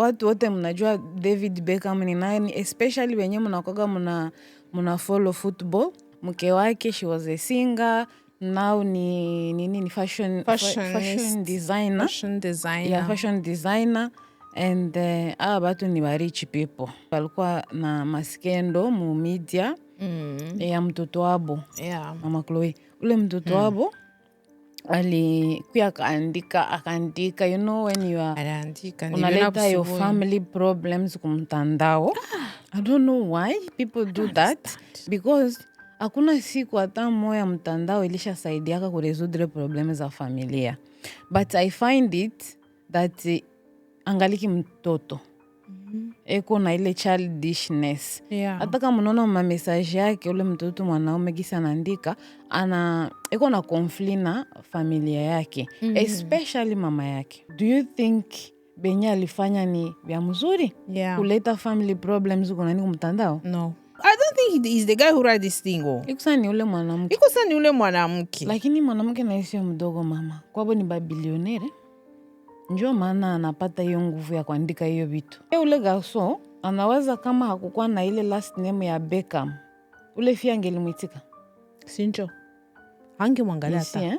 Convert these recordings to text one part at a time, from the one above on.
watu wote mnajua David Beckham ni nani, especially wenye mnakoga mna follow football. Mke wake, she was a singer, now ni fashion designer. Yeah, fashion designer. And batu ni wa rich people. Walikuwa na maskendo mu media ya mtoto wabo. Yeah. Mama Chloe. Ule mtoto wabo alikuwa akaandika, you know, when you are unaleta your family problems kumtandao. I don't know why people do that. Because hakuna siku hata moya mtandao ilishasaidiaka kuresoudre problemi za familia. But I find it that angaliki mtoto. Eko na ile childishness. Hata kama unaona message yake ule mtoto mwanaume gisa anaandika, eko na conflict na familia yake, especially mama yake. Do you think benye alifanya ni vya mzuri? Kuleta family problems uko nani kumtandao? No. I don't think he is the guy who write this thing. Ikusa ni ule mwanamke. Lakini mwanamke na sio mdogo mama. Kwabo ni babilionere. Njoo maana anapata hiyo nguvu ya kuandika hiyo vitu. Ule garçon anaweza kama hakukuwa na ile last name ya Beckham, ule fia angelimwitika. Sinjo. Hangemwangalia hata.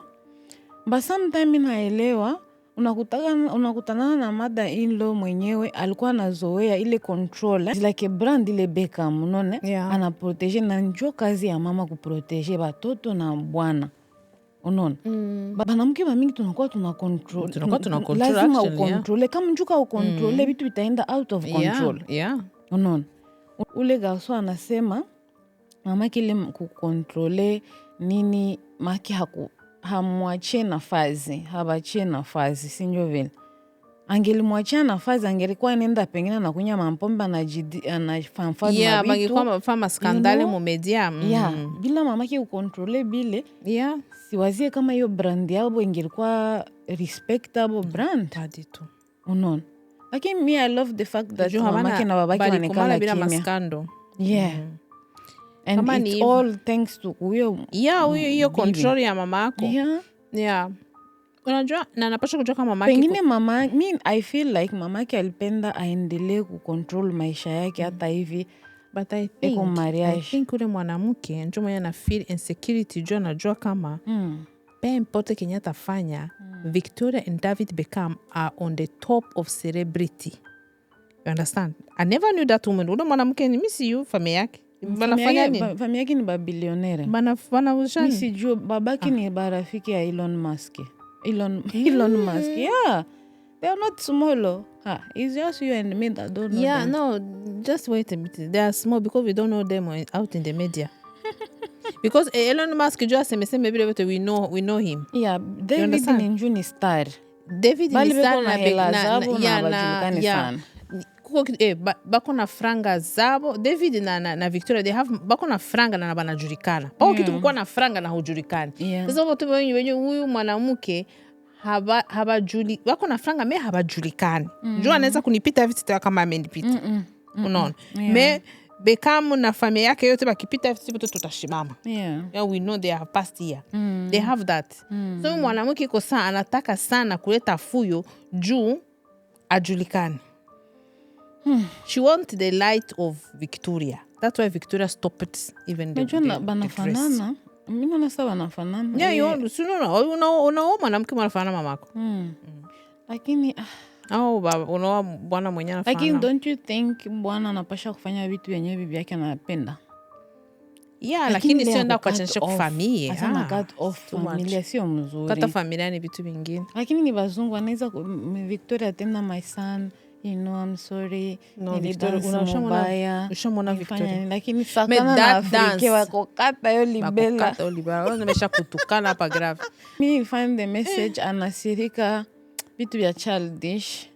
But sometimes naelewa unakutana na mother in law mwenyewe alikuwa anazoea ile control like a brand ile Beckham, unaona? Anaprotege na njoo kazi ya mama kuprotege watoto na bwana. Unaona? Banamke mingi tunakuwa tunacontrol. Lazima ukontrole. Kama njuka ukontrole vitu vitaenda out of control. Unaona? Ule garçon anasema mama kile kukontrole nini maki hamwachie nafasi, habachie nafasi, sinjo vile. Angelimwachia nafasi angelikuwa nenda pengine na kunya mampomba na fanfazi mabitu. Bangekuwa fama skandale mu media. Bila mamake ukontrole bile. Siwazie kama hiyo brand yabo ingelikuwa respectable brand. Taditu. Unaona? Lakini me I love the fact that mamake na babake wanekala bila maskando. And kama it's all thanks to huyo. Huyo control ya mamako. Unajua na napasha kujua kama mamake. Pengine I feel like mamake alipenda aendelee kucontrol maisha yake hata hivi. But I think ule mwanamke njoo mwenye na feel insecurity juu anajua kama pe importe kenye atafanya. Victoria and David Beckham are on the top of celebrity. You understand? I never knew that woman. Ule mwanamke ni misi you familia yake. Banafanya nini? Familia yake ni babilionere. Banafanya misi juu babaki ni barafiki ya Elon Musk. Elon Musk. Yeah. They are not small. It's just you and me that don't know them. No, just wait a bit. They are small because we don't know them out in the media. Because Elon Musk just maybe we know him. Yeah, David ni star. David ni star na hela zabo na wajulikane sana. Bako na franga zabo. David na Victoria they have bako na franga na banajulikana. Pao kitu kukuwa na franga na hujulikani. Sasa watu wenye huyu mwanamke wako na franga me habajulikani. Jua anaweza kunipita hivi sitawa kama amenipita. Unaona? Me Beckham na familia yake yote bakipita hivi sisi tutashimama. We know they have passed here. They have that. So mwanamke iko sana anataka sana kuleta fuyo juu ajulikani. She want the light of Victoria. That's why Victoria stopped even the dress. Mimi nasa wanafanana. Unaona mwanamke wanafanana mamako. Lakini unaona bwana mwenye anafanana. Lakini don't you think bwana anapasha kufanya vitu yenyewe bibi yake anapenda? Lakini sio enda kuachanisha kwa familia. Asana cut off familia sio mzuri. Kata familia ni vitu vingine. Lakini ni wazungu anaweza Victoria tena my son, you know I'm sorry. No, Victoria ushamona Victoria. Lakini sakana na Afrika wako kata yo libela. Nimesha kutukana hapa grave. Me find the message anasirika vitu vya childish.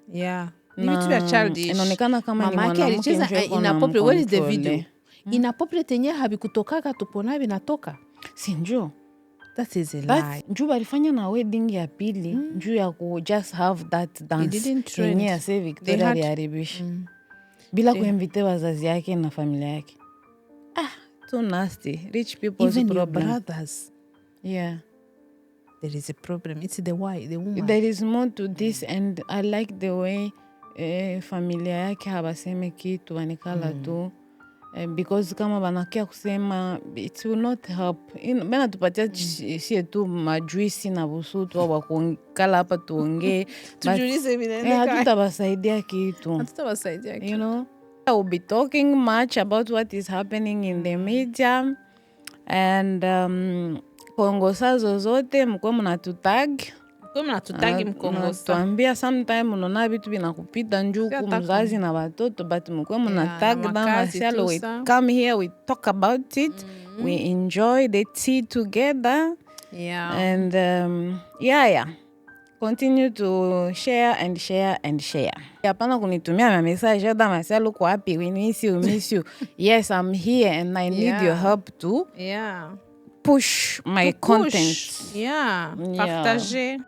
Vitu vya childish. Inaonekana kama ni mwanamke inappropriate. Where is the video? Inappropriate yenye habikutokaka tupona binatoka. Sinjo. That is a lie. Njuu walifanya na wedding ya pili njuu ya ku just have that dance. It didn't trend. Yenye ya say Victoria liharibisha. Bila kuinvite wazazi yake na familia yake. So nasty. Rich people's even problem. Even your brothers. There is a problem. It's the woman. There is more to this and I like the way familia yake habaseme kitu wanikala tu because kama banakia kusema it will not help. Bena tupatia shie tu majuisi na busutu wa kukala hapa tuongee tujulize minendeka hatutabasaidia kitu. You know, I will be talking much about what is happening in the media and kongosa zozote mkuwe mnatutag mkongosa tuambia sometime unaona vitu vinakupita njuku mzazi na watoto but mkuwe mnatag na Marcial, we come here, we talk about it, we enjoy the tea together and continue to share and share and share. Hapana kunitumia ma message hata Marcial uko wapi, we miss you. Yes, I'm here and I need your help to push my content. Partager.